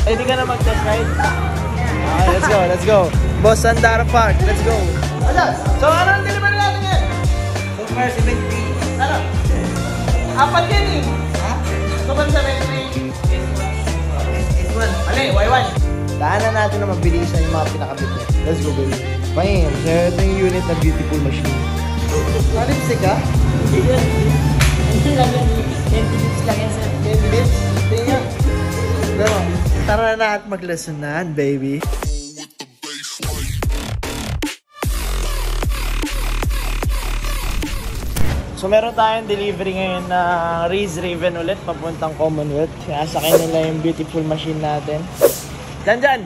Ready ka na mag-test ride? Okay, let's go, let's go. Boss Sandara Park, let's go. Ayan, so ano ang delivery natin yan? So far, 73. Ano? Apat yan eh. Ha? Super 73. S1. Mali, Y1. Daanan natin na mabilisan yung mga pinakabit niya. Let's go, baby. Bam! So ito yung unit na beautiful machine. Nalipstick ka? Hindi lang yan. 10 minutes lang yan, sir. 10 minutes? Tingnan. Pero, tara na at maglesonan, baby. So meron tayong delivery ngayon na Raze Raven ulit papuntang Commonwealth. Sinasakay nila yung beautiful machine natin. Dyan!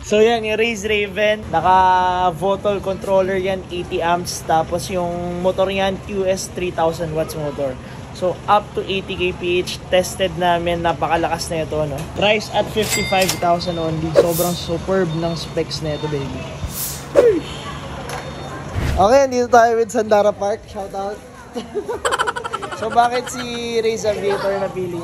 So yan, yung Raze Raven, naka-Votol controller yan, 80 amps. Tapos yung motor yan, QS 3000 watts motor. So up to 80 kph, tested namin, napakalakas na ito, no? Price at 55,000 only. Sobrang superb ng specs na ito, baby. Okay, dito tayo with Sandara Park. Shout out. So bakit si Raze Aviator napili?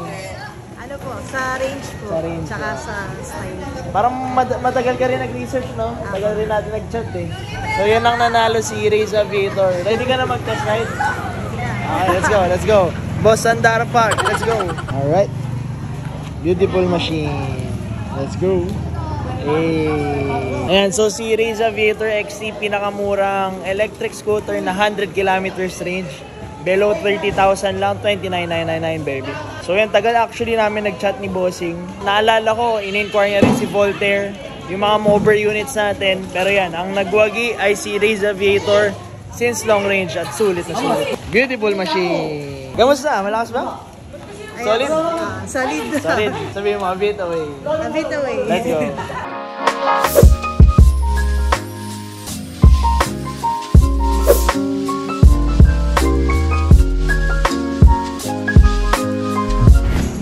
Ano po, sa range po. Sa range, tsaka sa style. Parang matagal ka rin nag-research, no? Matagal rin natin nag-chat eh. So yun ang nanalo si Raze Aviator. Ready ka na mag-test ride? Okay, let's go, let's go. Boss Sandara Park, let's go. Alright. Beautiful machine. Let's go. Hey. Ayan, so si Raze Aviator XT, pinakamurang electric scooter na 100 kilometers range. Below 30,000 lang, 29,999 baby. So yan, tagal actually namin nag-chat ni Bossing. Naalala ko, in-inquire niya rin si Voltaire, yung mga mover units natin. Pero yan, ang nagwagi ay si Raze Aviator since long range at sulit na sulit. Beautiful machine. Kamusta? Malakas ba? Solid? Solid. Solid. Sabihin mo, a bit away. A bit away. Let's go.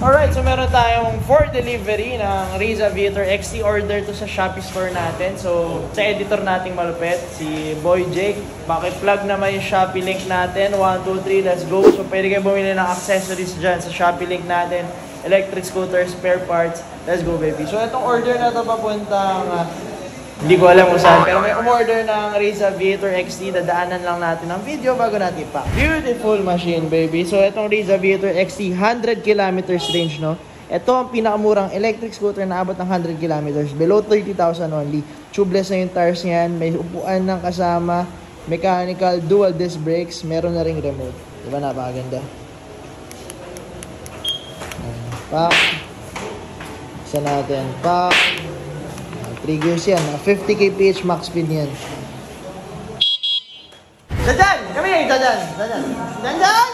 Alright, so meron tayong for delivery ng Raze Aviator XT. Order to sa Shopee store natin. So, sa editor nating malupit, si Boy Jake. Paki-plug naman yung Shopee link natin. 1, 2, 3, let's go. So, pwede kayo bumili ng accessories dyan sa Shopee link natin. Electric scooter, spare parts. Let's go, baby. So, itong order na ito papuntang... hindi ko alam kung saan, pero may umorder ng Raze Aviator XT. Dadaanan lang natin ang video bago natin pa. Beautiful machine, baby. So, itong Raze Aviator XT, 100 kilometers range, no? Ito ang pinakamurang electric scooter na abot ng 100 kilometers. Below 30,000 only. Tubeless na yung tires niyan. May upuan ng kasama. Mechanical, dual disc brakes. Meron na ring remote. Diba, napakaganda? Pak. Isa natin. Pak. Triggers yan. 50 kph max speed yan. Dadan! Come here! Dadan! Dadan!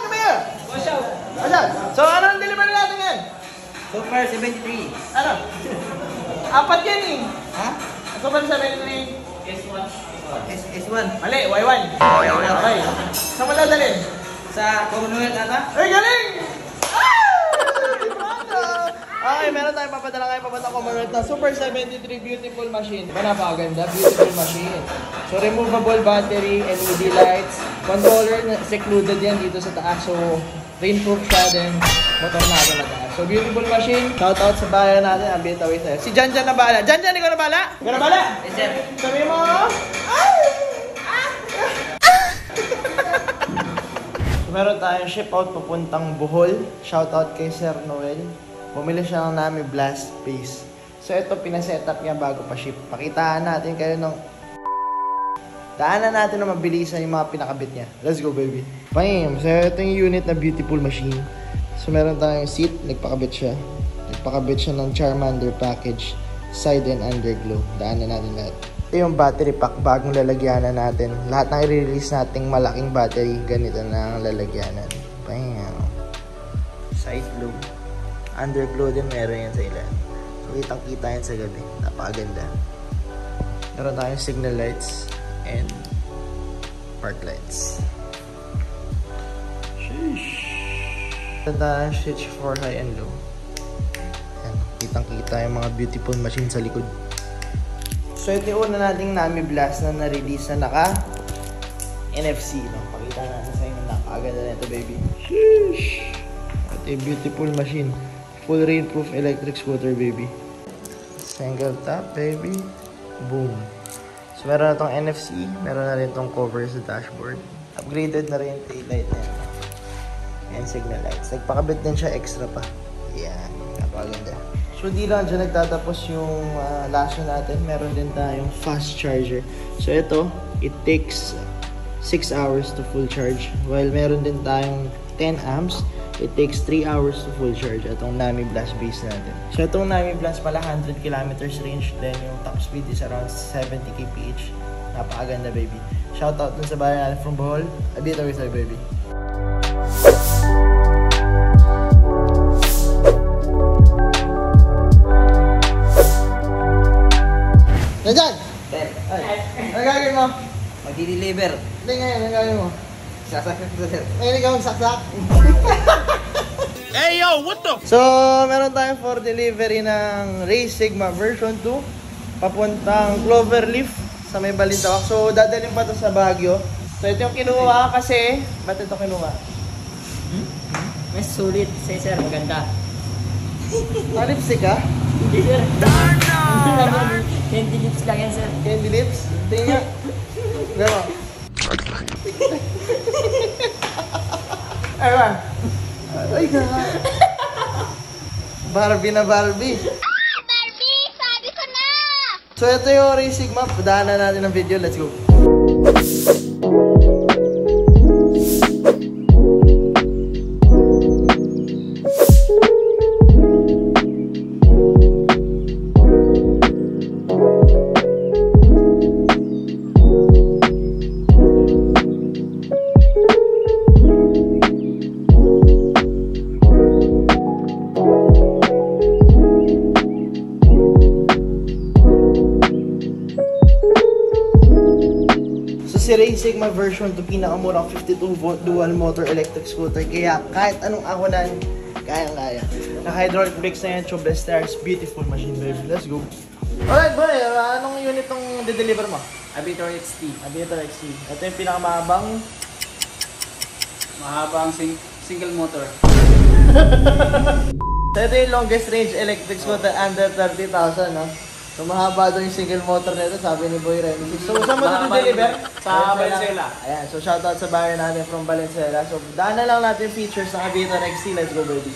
Come here! Dadan! So, ano ang delivery natin yan? So far, 73. Ano? Apat yan eh. Ha? Super 73. S1. Mali, Y1. Okay. Saan mo dadalhin? Sa Commonwealth ata? Ay, galing! Okay, meron tayong papadala kayo papunta Commonwealth na Super 73 beautiful machine. Diba napakaganda? Beautiful machine. So, removable battery, LED lights, controller, secluded yan dito sa taas. So, rainproof siya, then motor natin na taas. So, beautiful machine. Shout out sa bayan natin. Ang bitaway sa'yo. Si Janjan na bahala. Janjan, ikaw na bahala? Ikaw na bahala? Yes, sir. Sabi mo, ay! So, meron tayong ship out papuntang Bohol. Shout out kay Sir Noel. Bumili siya ng Nami Blast Base. So ito, pinasetup niya bago pa ship. Pakitaan natin kayo ng... Daanan natin na mabilisan yung mga pinakabit niya. Let's go, baby. Bam! So ito yung unit na beautiful machine. So meron tayong seat. Nagpakabit siya. Nagpakabit siya ng Charmander package. Side and underglow. Daanan natin lahat. Ito yung battery pack. Bagong lalagyanan natin. Lahat na i-release nating malaking battery. Ganito na ang lalagyanan. Bam! Side glow. Underglow din meron yan sa ilan. So, kitang-kita yan sa gabi. Napakaganda. Meron tayong signal lights and park lights. Sheesh. Meron tayong switch for high and low. Ayan. Kitang-kita yung mga beautiful machine sa likod. So, ito yung una nating Nami Blast na na-release na naka NFC. No? Pakita natin sa inyo naka Napakaganda na ito, baby. Sheesh! What a beautiful machine. Full rainproof electric scooter, baby. Single tap, baby. Boom. So, meron na itong NFC. Meron na rin itong cover sa dashboard. Upgraded na rin yung taillight na ito. And signal lights. Nagpakabit din siya extra pa. Yan. Napakaganda. So, di lang dyan nagtatapos yung lasyo natin. Meron din tayong fast charger. So, ito, it takes 6 hours to full charge. While meron din tayong 10 amps, it takes 3 hours to full charge. Itong Nami Blast base natin. So, itong Nami Blast pala, 100 kilometers range. Then, yung top speed is around 70 kph. Napakaganda, baby. Shoutout dun sa bayan natin from Bohol. Abito with baby. Nandiyan! Ay, ano gagawin mo? Mag-deliver. Hindi ngayon, ano gagawin mo? Sasakit ko sir. Ngayon ikaw magsaksak. Hey yo, what the? So, meron tayong for delivery ng Race Sigma version 2 papuntang Cloverleaf sa may Balintawak. So, dadalhin pa to sa Baguio. So, ito yung kinuha kasi, ba't ito kinuha? Mas sulit sir, maganda. Lipstick ka? Hindi sir. Candy lips lang yan sir. Candy lips? Tingnan nga. Diba? Ay ba? Ay ka. Barbie na Barbie. Barbie! Sabi ko na! So ito yung racing map. Daanan natin ng video. Let's go. Si Race Sigma version 2, pinakamurang 52-volt dual motor electric scooter. Kaya kahit anong akunan, kayang-kaya. Naka-hydraulic brakes na yan, tubeless tires, beautiful machine, baby. Let's go. Alright, boy. Anong unit tong de-deliver mo? Abitor XT. Abitor XC. Ito yung pinakamahabang. Mahabang single motor. So, ito yung longest range electric scooter under 30,000, no? So, mahaba doon yung single motor nito, sabi ni Boy Remy. So, saan mo ito deliver? Sa Valenzuela. Ayan, so shoutout sa buyer natin from Valenzuela. So, daanan lang natin yung features ng Aviator XC. Let's go, baby.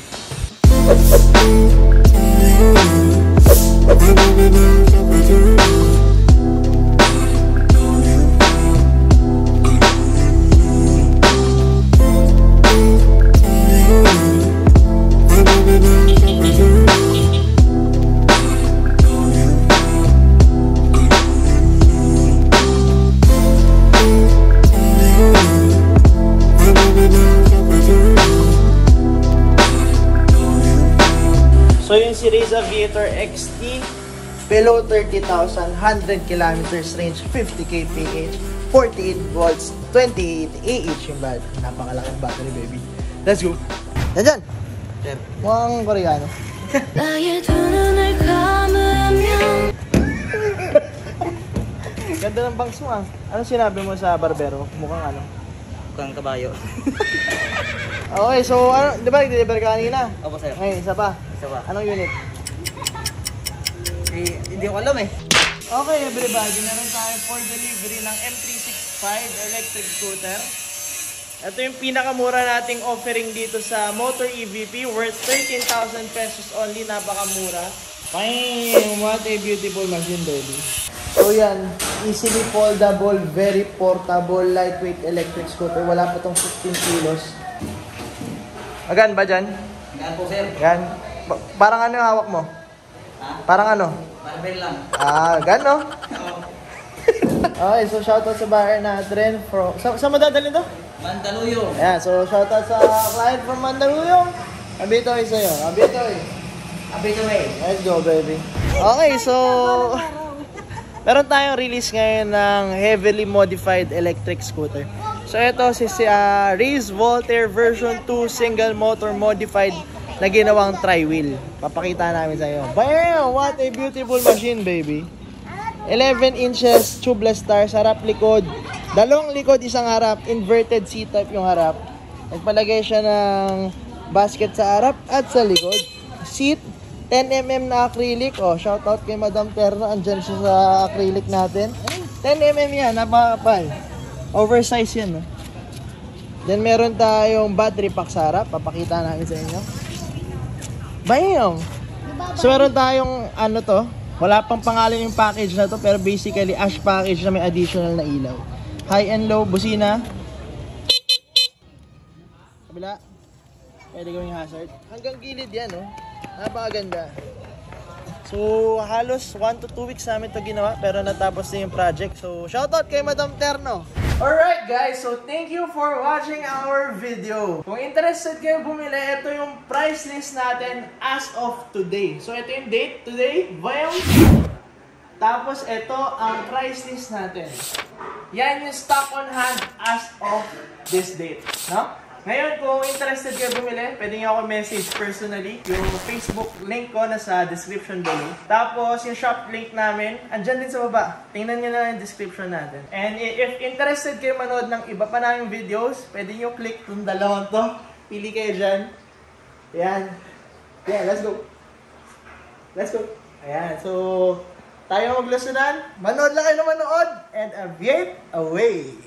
So yung series Aviator XT, below 30,000, 100 kilometers range, 50 kph, 48 volts, 28 AH yung battery. Napakalaking battery, baby. Let's go. Nandiyan! Sir. Mukhang Koreano. Ganda ng bangs mo ah. Ano sinabi mo sa barbero? Mukhang ano? Mukhang kabayo. Okay, so ano, di ba nag-deliver ka kanina? Opo sir. Ngayon, isa pa. Isa pa. Anong unit? Hindi ko alam eh. Okay everybody, meron tayo for delivery ng M365 electric scooter. Ito yung pinakamura nating offering dito sa Motor EVP, worth 13,000 pesos only, napakamura. Bang! What a beautiful machine, baby. So yan, easily foldable, very portable, lightweight electric scooter. Wala pa tong 15 kilos. Agan ba dyan? Gaan po sir. Yan. Parang ano yung hawak mo? Ha? Parang ano? Barbell lang. Ah, gano? Okay, so shoutout sa buyer natin from... Saan mo dadalhin to? Mandaluyong. Ayan, so shoutout sa client from Mandaluyong. Abitoy sa'yo. Abitoy. Abitor eh. Let's go, baby. Okay, so... meron tayong release ngayon ng heavily modified electric scooter. So ito si Race Voltaire version 2 single motor modified na ginawang tri-wheel. Papakita namin sa iyo. Bam! What a beautiful machine, baby. 11 inches tubeless tires, harap likod. Dalawang likod, isang harap. Inverted C-type yung harap. Nagpalagay siya ng basket sa harap at sa likod. Seat, 10mm na acrylic. Oh, shoutout kay Madam Terno. Andyan siya sa acrylic natin. 10mm yan, napakapal. Oversize yan, no? Then meron tayong battery pack sa harap. Papakita namin sa inyo. Bam! So meron tayong ano to. Wala pang pangalan yung package na to. Pero basically ash package na may additional na ilaw. High and low, busina. Kabila. Pwede gawing hazard. Hanggang gilid yan, no? Napakaganda. So, halos 1 to 2 weeks namin ito ginawa. Pero natapos na yung project. So, shoutout kay Madam Terno. Alright guys, so thank you for watching our video. Kung interested kayo bumili, ito yung price list natin as of today. So, ito yung date today. Well, tapos ito ang price list natin. Yan yung stock on hand as of this date, no? Ngayon, kung interested kayo bumili, pwede nyo ako message personally. Yung Facebook link ko nasa description below. Tapos, yung shop link namin, andyan din sa baba. Tingnan nyo na yung description natin. And if interested kayo manood ng iba pa naming videos, pwede nyo click yung dalawang to. Pili kayo dyan. Ayan. Yeah, let's go. Let's go. Ayan, so, tayo maglusunan. Manood lang kayo na manood. And aviate away.